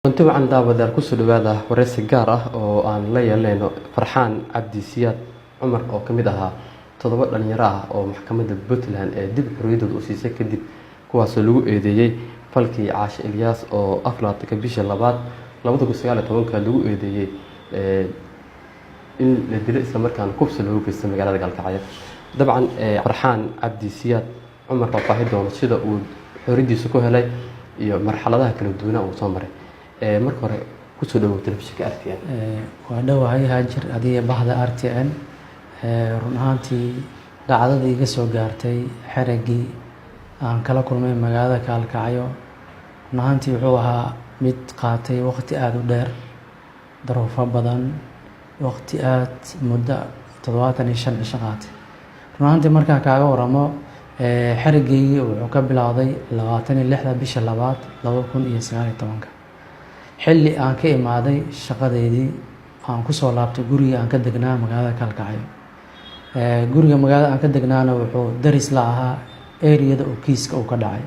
Dabcan daawadayaal ku soo dhawaada wareysi gaar ah oo aan la yeelanayno Farxaan Cabdi Siyaad Cumar oo ka mid ahaa 7 dhalinyaro ah oo maxkamadda Puntland ee dib xorriyadooda u siisay kadib kuwaas oo lagu eedeeyay falkii Caashi Ilyas oo 24 bishii 2 2019 lagu eedeeyay in la dilay isla markaana kubsi loogu geystay magaalada Galkacyo. Dabcan Farxaan Cabdi Siyaad Cumar oo faahi doono sida uu xorriyadiisa ku helay iyo marxaladaha kala duwan oo soo maray. marka hore ku soo dhawow telefishinka RTN. waa dhawahay Haajir adiga bahda RTN. run ahaantii dhacdadii iga soo gaartay xerigii aan kala kulmay magaalada Galkacyo run ahaantii wuxuu ahaa mid qaatay waqti aad u dheer, daruufo badan, waqti aad muddo 75 cisho qaatay. run ahaantii markaan kaaga waramo xerigii wuxuu ka bilowday 26 bisha 2 2019 xilli aan ka imaaday shaqadeedii aan ku soo laabtay guriga aan ka degnaa magaalada Galkacyo. guriga magaalada aan ka degnaana wuxuu daris la ahaa area-da oo kiiska uu ka dhacay.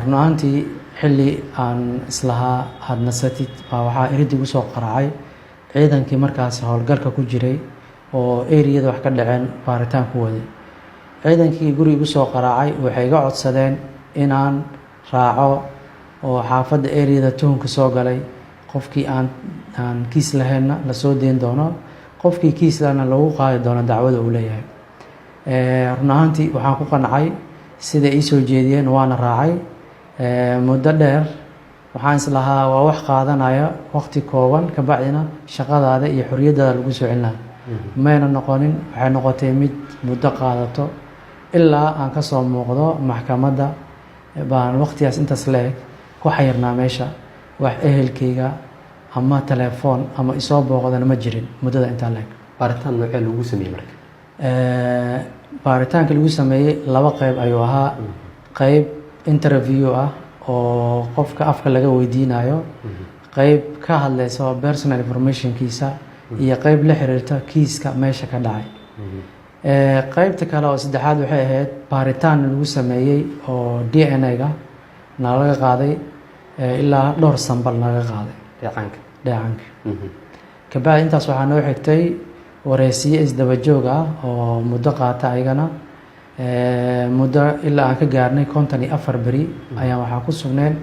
run ahaantii xilli aan islahaa hadnasatid waxaa iridii usoo qaracay ciidankii markaas howlgalka ku jiray oo area-da wax ka dhaceen baaritaan ku waday. ciidankii guriga usoo qaracay waxay iga codsadeen inaan raaco oo xaafadda area-da tuhunka soo galay qofkii aan kiis lahaynna la soo deyn doono, qofkii kiis lehna lagu qaadi doono dacwada uu leeyahay. run ahaantii waxaan ku qancay sida ay soo jeediyeen waana raacay. muddo dheer waxaan islahaa waa wax qaadanaya waqti kooban ka bacdina shaqadaada iyo xorriyadaada lagu soo celinaa. mayna noqonin, waxay noqotay mid muddo qaadato ilaa aan ka soo muuqdo maxkamadda baan waqtigaas intaas leeg ku xayirnaa meesha. wax ehelkayga ama telefoon ama isoo booqdana ma jirin muddada intaa leeg. baaritaan noocee lagu sameeyay marka? baaritaanka lagu sameeyey 2 qayb ayuu ahaa. qayb interview ah oo qofka afka laga weydiinayo, qayb ka hadlaysa personal informationkiisa iyo qayb la xiriirta kiiska meesha ka dhacay. qaybta kale oo saddexaad waxay ahayd baaritaan lagu sameeyey oo DNA-ga nalaga qaaday ilaa dhowr sambal naga qaaday dheecaanka. kabacdi intaas waxaa noo xigtay wareysiye isdaba joog ah oo muddo qaata ayagana muddo ilaa aan ka gaarnay 54 beri ayaan waxaa ku sugneen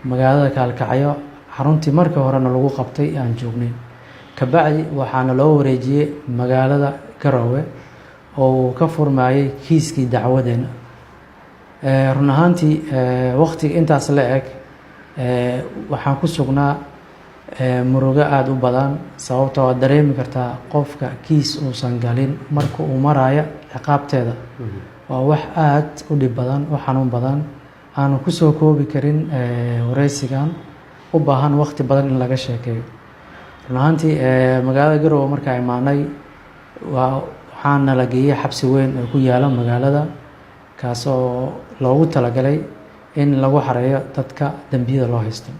magaalada Galkacyo xaruntii markii horena lagu qabtay aan joognay. kabacdi waxaana loo wareejiyey magaalada Garowe oo uu ka furmayay kiiskii dacwadeena. run ahaantii waqtiga intaas la eg waxaan ku sugnaa murugo aada u badan, sababtoo waad dareemi kartaa qofka kiis uusan galin marka uu maraayo ciqaabteeda. waa wax aad u dhib badan, u xanuun badan, aanu kusoo koobi karin wareysigan, u baahan waqti badan in laga sheekeeyo. run ahaantii magaalada Garowe markaa imaanay waxaana la geeyey xabsi weyn oo ku yaala magaalada, kaasoo loogu talagalay in lagu xareeyo dadka dambiyada loo haysto.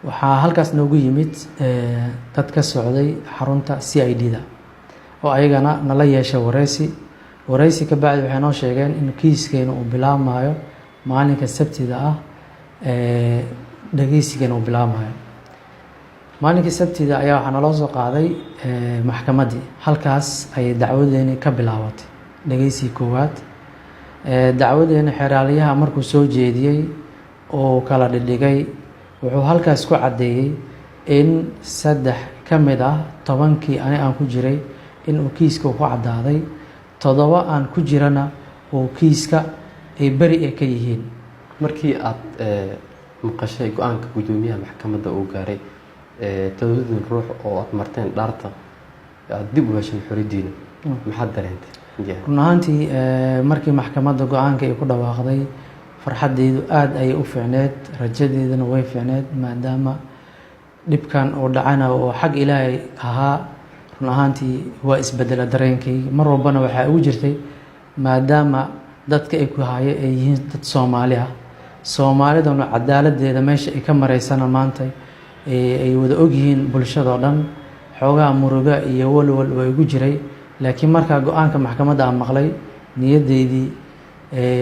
waxaa halkaas noogu yimid dad ka socday xarunta CID-da oo ayagana nala yeeshay wareysi ka bacdi waxay noo sheegeen in kiiskeena uu bilaabmayo maalinka Sabtida ah. dhageysigeena uu bilaabmayo maalinkii Sabtida ayaa waxaa naloo soo qaaday maxkamaddii. halkaas ayay dacwadeeni ka bilaabatay dhageysigii koowaad. dacwadeena xeraalyaha markuu soo jeediyey oo kala dhigay wuxuu halkaas ku caddeeyey in 3 ka mid ah 10kii aan ku jiray in uu kiiska ku caddaaday, 7 aan ku jirana uu kiiska ay beri ka yihiin. markii aad maqashay go'aanka gudoomiyaha maxkamadda uu gaaray 7 ruux oo aad marteen dhaarta aad dib u heshay xorriyadiina maxaad dareentay? run ahaantii markii maxkamadda go-aanka ay ku dhawaaqday farxadeydu aad ayay u fiicneed, rajadeeduna way fiicneed maadaama dhibkan uu dhacana oo xag ilaahay ahaa. run ahaantii waa isbedela dareenkayga. mar walbana waxaa ugu jirtay maadaama dadka ay ku haye ay yihiin dad Soomaali ah, Soomaaliduna cadaaladeeda meesha ay ka mareysana maanta ay wada ogyihiin bulshada oo dhan. xoogaa muruga iyo walwal way ugu jiray, laakiin markaa go-aanka maxkamadda aan maqlay niyadeydii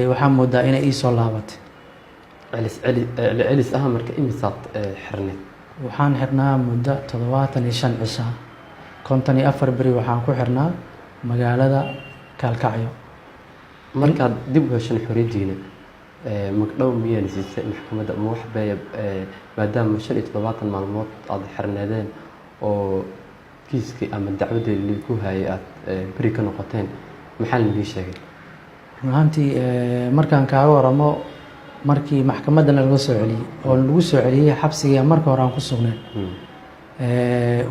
waxaa moodaa inay ii soo laabatay. celis ah marka imisaad xirneed? waxaan xirnaa muddo 75 cisha 54 beri waxaan ku xirnaa magaalada Kaalkacyo. markaad dib u heshan xoriyadiina magdhow miyaan siisay maxkamadda ama wax bay maadaama 75 maalmood aad xirneedeen oo kiiskii ama dacwadii lagu hayay aad beri ka noqoteen, maxaa la sheegay? runtii markaan kaaga waramo markii maxkamadda laga soo celiyay oo lagu soo celiyay xabsiga marka hore aan ku sugnay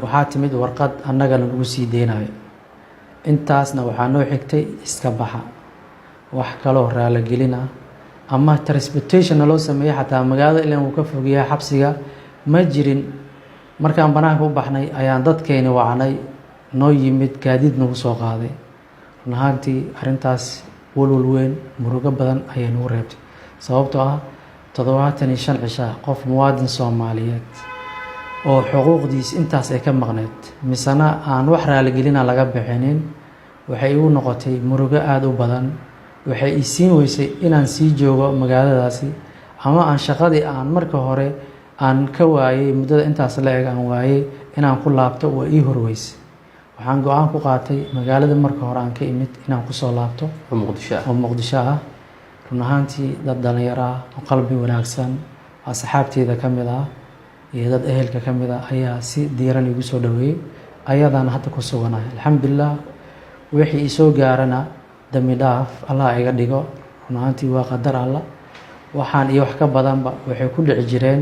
waxaa timid warqad annaga lagu sii deynayo. intaasna waxaa noo xigtay iska baxa, wax kaloo raali gelina ama transportation loo sameeyay xataa magaalada ilaa uu ka fogeeyay xabsiga ma jirin. markaan banaanka u baxnay ayaan dadkeena wacnay, noo yimid gaadiid nagu soo qaaday. runtii arrintaas walwal weyn murugo badan ayay nagu reebtay, sababtoo ah 75 cisha qof muwaadin Soomaaliyeed oo xuquuqdiis intaas ay ka maqneed misana aan wax raali gelina laga bixinin, waxay igu noqotay murugo aad u badan. waxay i siin weysay inaan sii joogo magaaladaasi ama aan shaqadii aan marka hore aan ka waayay muddada intaas la eg aan waayay inaan ku laabto waa ii horweysay. waxaan go-aan ku qaatay magaalada marka hore aan ka imid inaan kusoo laabto oo Muqdisho ah. run ahaantii dad dhalinyaro ah oo qalbi wanaagsan asxaabteeda ka mid ah iyo dad ehelka ka mid ah ayaa si diiran igu soo dhaweeyay, ayadana hadda ku suganahay alxamdulilah. wixii i soo gaarana dambi dhaaf Allah iga dhigo. run ahaantii waa qadar Allah, waxaan iyo wax ka badanba waxay ku dhici jireen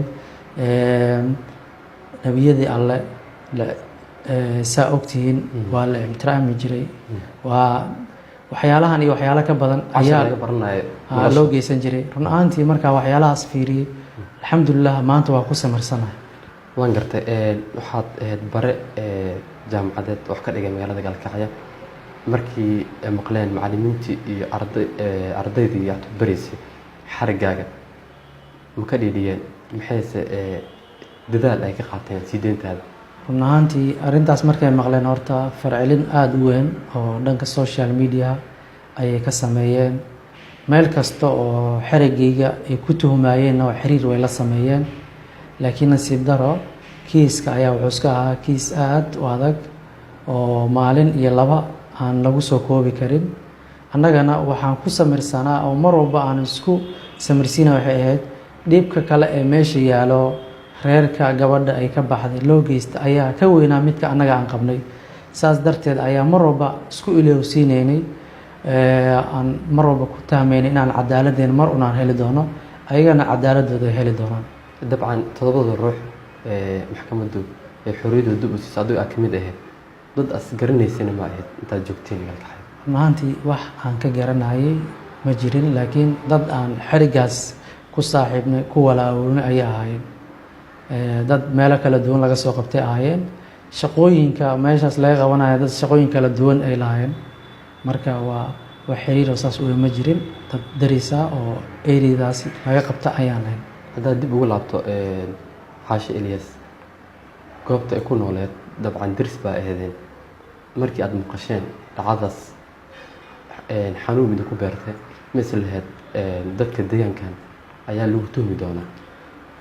nabiyadii alle saa ogtihiin waa la ixtiraami jiray. waa waxyaalahan iyo waxyaalo ka badan ayaa loo geysan jiray. run ahaantii markaa waxyaalahaas fiiriyey alxamdulilah maanta waa ku samarsanahay. waan gartay waxaad ahayd bare jaamacadeed wax ka dhigay magaalada Gaalkacyo. markii maqleen macallimiintii iyo ardaydii aad baraysay xarigaaga ma ka dhiidhiyeen, maxayse dadaal ay ka qaateen sii deyntaada? run ahaantii arrintaas markay maqleen horta farcelin aada u weyn oo dhanka social media ayay ka sameeyeen. meel kasta oo xerigayga ay ku tuhumayeenna oo xiriir way la sameeyeen, laakiin nasiib daro kiiska ayaa wuxuu iska ahaa kiis aad u adag oo maalin iyo laba aan lagu soo koobi karin. annagana waxaan ku samirsanaa oo mar walba aan isku samirsiina waxay ahayd dhibka kale ee meesha yaalo reerka gabadha ay ka baxday loo geysta ayaa ka weynaa midka annaga aan qabnay. saas darteed ayaa mar walba isku ilowsiinaynay, aan mar walba ku tahmaynay inaan cadaaladeen mar unaan heli doono, ayagana cadaaladooda ay heli doonaan. dabcan 7 ruux maxkamaddu xorriyadooda u siisay adiga ka mid ahayd, dad as garanaysana ma ahayd intaad joogteen Gaalkacyo? run ahaantii wax aan ka garanayay ma jirin, laakiin dad aan xerigaas ku saaxiibnay ku walaalownay ayay ahaayeen. dad meelo kala duwan laga soo qabtay ahaayeen. shaqooyinka meeshaas laga qabanayo dad shaqooyin kala duwan ay lahaayeen. marka waa wax xiriir saas u ma jirin, dad darisa oo eeridaasi laga qabta ayaan ahayn. haddaad dib ugu laabto xaashi Ilyas, goobta ay ku nooleed dabcan dirs baa ahaydeen. markii aad maqasheen dhacdaas xanuun mid ku beertay misal lahayd dadka deegaankan ayaa lagu tuhmi doonaa?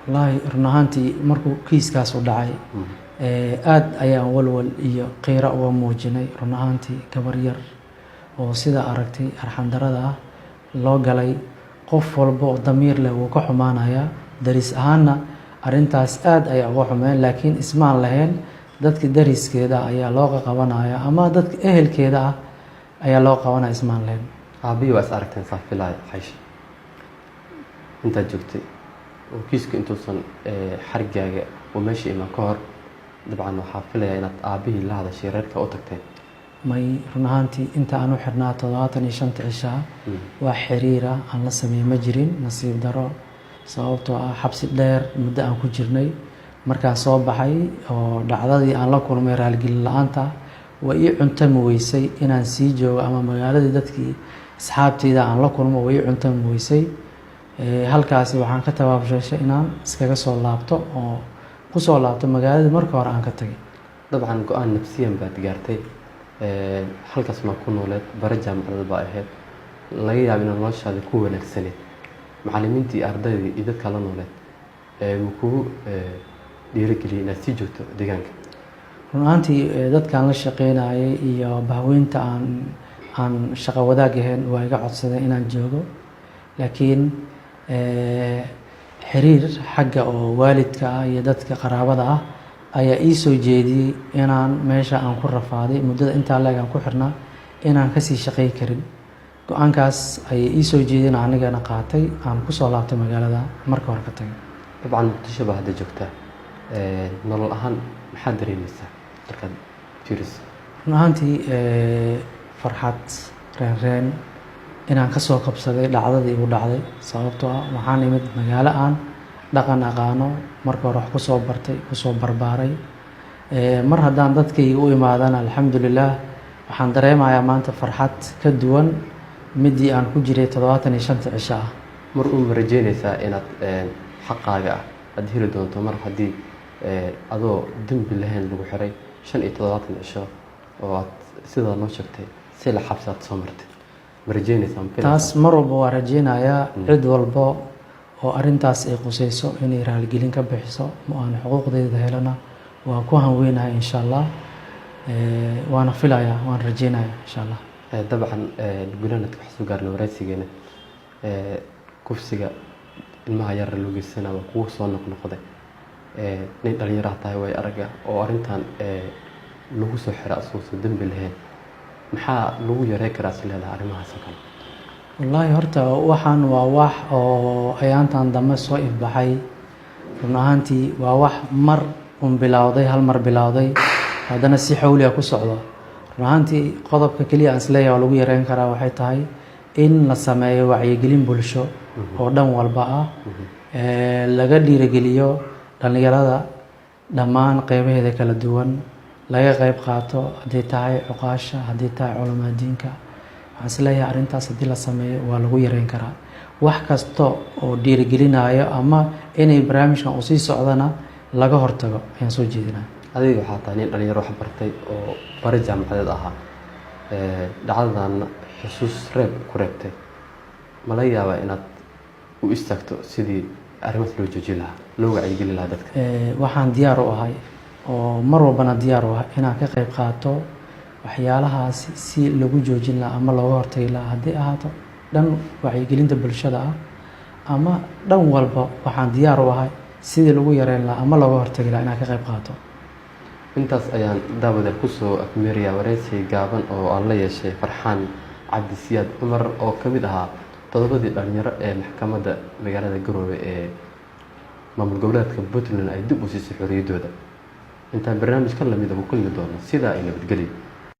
wallaahi run ahaantii markuu kiiskaas u dhacay aad ayaan walwal iyo qiiro uga muujinay. run ahaantii gabar yar oo sida aragtay arxandarada ah loo galay, qof walba oo damiir leh wuu ka xumaanayaa. daris ahaanna arrintaas aad ayaa uga xumeen, laakiin ismaan lahayn dadka dariskeeda ayaa loo qabanaya ama dadka ehelkeeda ah ayaa loo qabanaya, ismaan lahayn. aabihi waa is aragteen saafilaay Xayshi intaad joogtay oo kiiska intuusan xarigaaga oo meesha iman ka hor, dabcan waxaa filayaa inaad aabihii la hadashay reerka u tagteen? may run ahaantii inta aan u xirnaa 75 cisha wax xiriira aan la sameeyay ma jirin, nasiib daro. sababtoo ah xabsi dheer muddo aan ku jirnay. markaan soo baxay oo dhacdadii aan la kulmay raalgelin la-aanta way ii cuntami weysay inaan sii joogo ama magaaladii dadkii asxaabteyda aan la kulmo way ii cuntami weysay. halkaasi waxaan ka tabaabsheeshay inaan iskaga soo laabto oo ku soo laabto magaaladii marka hore aan ka tagay. dabcan go-aan nafsiyan baad gaartay, halkaas maa ku nooleed bare jaamacadda baa ahayd, laga yaabo inaad noloshaada ku wanaagsaneed. macallimiintii iyo ardaydii iyo dadka la nooleed ma kugu dhiirigeliyay inaad sii joogto deegaanka? run ahaantii dadkaan la shaqeynayay iyo bahweynta aan shaqo wadaag ahayn waa iga codsadeen inaan joogo, laakiin xiriir xagga oo waalidka ah iyo dadka qaraabada ah ayaa ii soo jeediyey inaan meesha aan ku rafaaday muddada intaa leeg aan ku xirnaa inaan kasii shaqey karin. go-aankaas ayay ii soo jeedeen, anigana qaatay, aan kusoo laabtay magaalada marka hore ka tagay. dabcan muqdisho baa hadda joogtaa, nolol ahaan maxaad dareemaysaa markaad fiiriso? run ahaantii farxad, reenreen inaan kasoo qabsaday dhacdadii igu dhacday, sababtoo ah waxaan imid magaalo aan dhaqan aqaano, marka hore wax kusoo bartay, kusoo barbaaray. mar haddaan dadkayga u imaadana alxamdulilah waxaan dareemayaa maanta farxad ka duwan midii aan ku jiray 75 cisho ah. mar ma rajeynaysaa inaad xaqaaga aad heli doonto mar haddii adoo dembi lahayn lagu xiray 75 cisho oo aad sidaa noo sheegtay si la xabsi aad soo martay? ma rajeynaysaa? taas mar walba waa rajeynayaa cid walba oo arintaas ay qusayso inay raaligelin ka bixiso ma aan xuquuqdeeda helana waa ku hanweynahay insha allah, waana filayaa, waan rajeynayaa insha allah. dabcan gunaanadka wax soo gaarna waraysigeena kufsiga ilmaha yara loo geysana waa kuwa soo noqnoqday. nin dhalinyaraha tahay way araga oo arintan lagu soo xira asagoo dembi lahayn, maxaa lagu yarey karaa is leedahay arrimahaas oo kale? wallaahi horta waxaan waa wax oo ayaantan dambe soo ifbaxay. run ahaantii waa wax mar bilowday, hal mar bilowday, haddana si xawliya ku socdo. run ahaantii qodobka keliya aan isleeyahay oo lagu yareyn karaa waxay tahay in la sameeyo wacyigelin bulsho oo dhan walba ah, laga dhiirigeliyo dhallinyarada dhammaan qeybaheeda kala duwan, laga qeyb qaato, haddii tahay cuqaasha, haddii tahay culamaa diinka. waxaan isleeyahay arrintaas haddii la sameeyo waa lagu yareyn karaa. wax kasta oo dhiirigelinayo ama inay barnaamijkan uu sii socdana laga hortago ayaan soo jeedinaya. adiga waxaa tahay nin dhalinyaro wax bartay oo bare jaamacadeed ahaa, dhacdadan xusuus reeb ku reebtay, ma laga yaabaa inaad u istaagto sidii arrimahaas loo joojin lahaa, loo wacyigelin lahaa dadka? waxaan diyaar u ahay oo mar walbana diyaar u ahay inaan ka qeyb qaato waxyaalahaasi si lagu joojin lahaa ama looga hortagi lahaa, haddii ahaato dhan wacyigelinta bulshada ah ama dhan walba. waxaan diyaar u ahay sidii lagu yareyn lahaa ama looga hortagi lahaa inaan ka qeyb qaato. intaas ayaan daawadeel kusoo afmeerayaa wareysi gaaban oo aan la yeeshay Farxaan Cabdisiyaad Cumar oo ka mid ahaa 7 dhalinyaro ee maxkamadda magaalada Garowe ee maamul goboleedka Puntland ay dib u siisay xorriyadooda. intaan barnaamijkan lamid ah ku kulmi doono sidaa ay nabadgelyo.